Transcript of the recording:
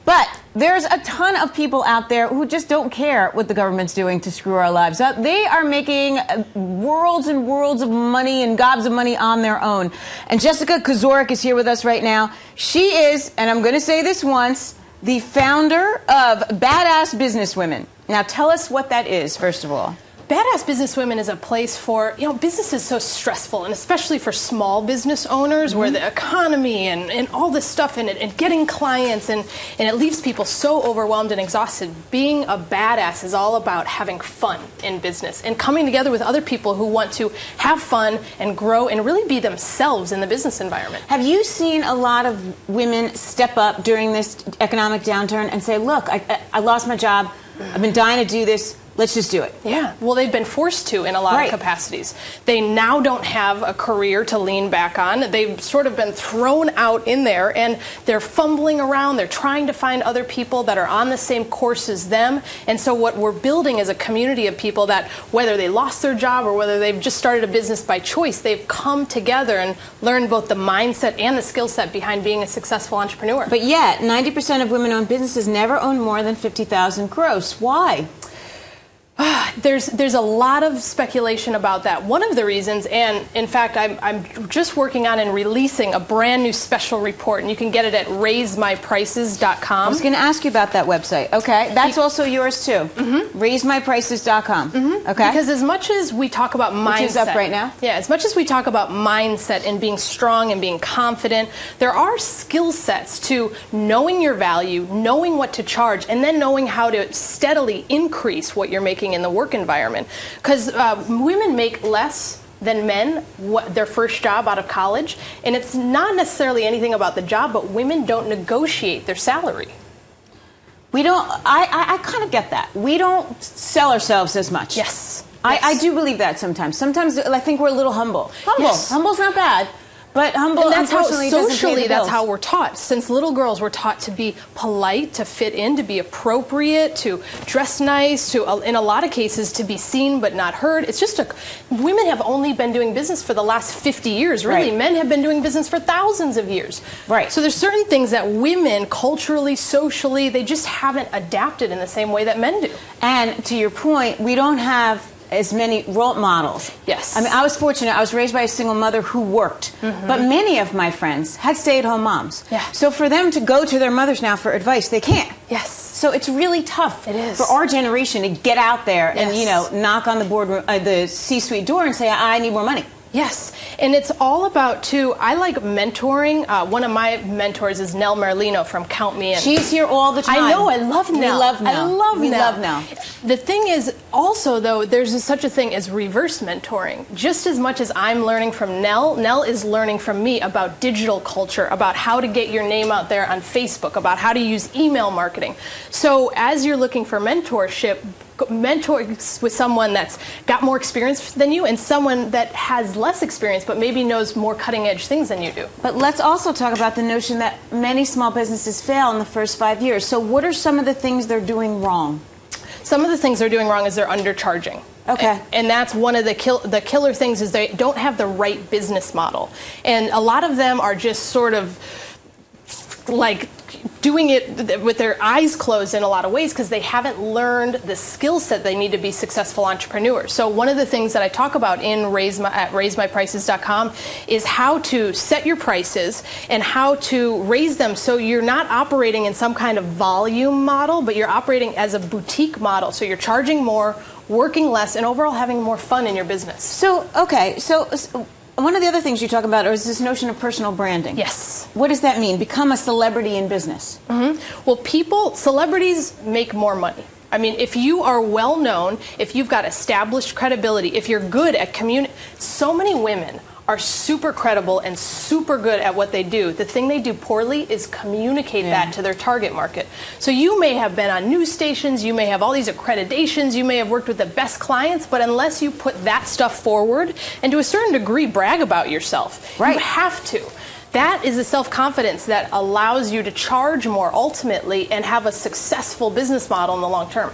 But there's a ton of people out there who just don't care what the government's doing to screw our lives up. They are making worlds and worlds of money and gobs of money on their own. And Jessica Kizorek is here with us right now. She is, and I'm going to say this once, the founder of Badass Businesswomen. Now tell us what that is, first of all. Badass Businesswomen is a place for, business is so stressful, and especially for small business owners where the economy and all this stuff in it, and getting clients, and it leaves people so overwhelmed and exhausted. Being a badass is all about having fun in business and coming together with other people who want to have fun and grow and really be themselves in the business environment. Have you seen a lot of women step up during this economic downturn and say, look, I lost my job, I've been dying to do this, let's just do it? Yeah, well, they've been forced to in a lot of capacities. They now don't have a career to lean back on. They've sort of been thrown out in there, and they're fumbling around. They're trying to find other people that are on the same course as them. And so what we're building is a community of people that, whether they lost their job or whether they've just started a business by choice, they've come together and learned both the mindset and the skill set behind being a successful entrepreneur. But yet, 90% of women-owned businesses never own more than $50,000 gross. Why? There's a lot of speculation about that. One of the reasons, and in fact, I'm just working on and releasing a brand new special report, and you can get it at raisemyprices.com. I was going to ask you about that website. Okay, that's also yours too. Raisemyprices.com. Okay. Because as much as we talk about mindset, which is up right now. Yeah, as much as we talk about mindset and being strong and being confident, there are skill sets to knowing your value, knowing what to charge, and then knowing how to steadily increase what you're making in the work environment. Because women make less than men their first job out of college, and it's not necessarily anything about the job, but women don't negotiate their salary. We don't, I kind of get that. We don't sell ourselves as much. Yes. I do believe that sometimes. Sometimes I think we're a little humble. Humble's not bad. But humble, and that's how socially, that's how we're taught. Since little girls, we're taught to be polite, to fit in, to be appropriate, to dress nice, to, in a lot of cases, to be seen but not heard. It's just women have only been doing business for the last 50 years, really. Right. Men have been doing business for thousands of years. Right. So there's certain things that women, culturally, socially, they just haven't adapted in the same way that men do. And to your point, we don't have as many role models. Yes. I mean, I was fortunate. I was raised by a single mother who worked. But many of my friends had stay-at-home moms. Yeah. So for them to go to their mothers now for advice, they can't. Yes. So it's really tough. It is. For our generation to get out there and, knock on the boardroom, the C-suite door and say, I need more money. Yes, and it's all about, too, I like mentoring. One of my mentors is Nell Merlino from Count Me In. She's here all the time. I know, I love Nell. We love Nell. I love we Nell. love Nell. The thing is, also, though, there's such a thing as reverse mentoring. Just as much as I'm learning from Nell, Nell is learning from me about digital culture, about how to get your name out there on Facebook, about how to use email marketing. So as you're looking for mentorship, mentor with someone that's got more experience than you and someone that has less experience but maybe knows more cutting edge things than you do. But let's also talk about the notion that many small businesses fail in the first 5 years. So what are some of the things they're doing wrong? Some of the things they're doing wrong is they're undercharging. Okay. And that's one of the killer things is they don't have the right business model. And a lot of them are just sort of like doing it with their eyes closed in a lot of ways because they haven't learned the skill set they need to be successful entrepreneurs. So one of the things that I talk about at raisemyprices.com is how to set your prices and how to raise them so you're not operating in some kind of volume model, but you're operating as a boutique model. So you're charging more, working less, and overall having more fun in your business. So, okay, so one of the other things you talk about is this notion of personal branding. Yes. What does that mean? Become a celebrity in business. Well, celebrities make more money. I mean, if you are well known, if you've got established credibility, if you're good at so many women are super credible and super good at what they do. The thing they do poorly is communicate that to their target market. So you may have been on news stations, you may have all these accreditations, you may have worked with the best clients, but unless you put that stuff forward and to a certain degree brag about yourself, you have to. That is the self-confidence that allows you to charge more ultimately and have a successful business model in the long term.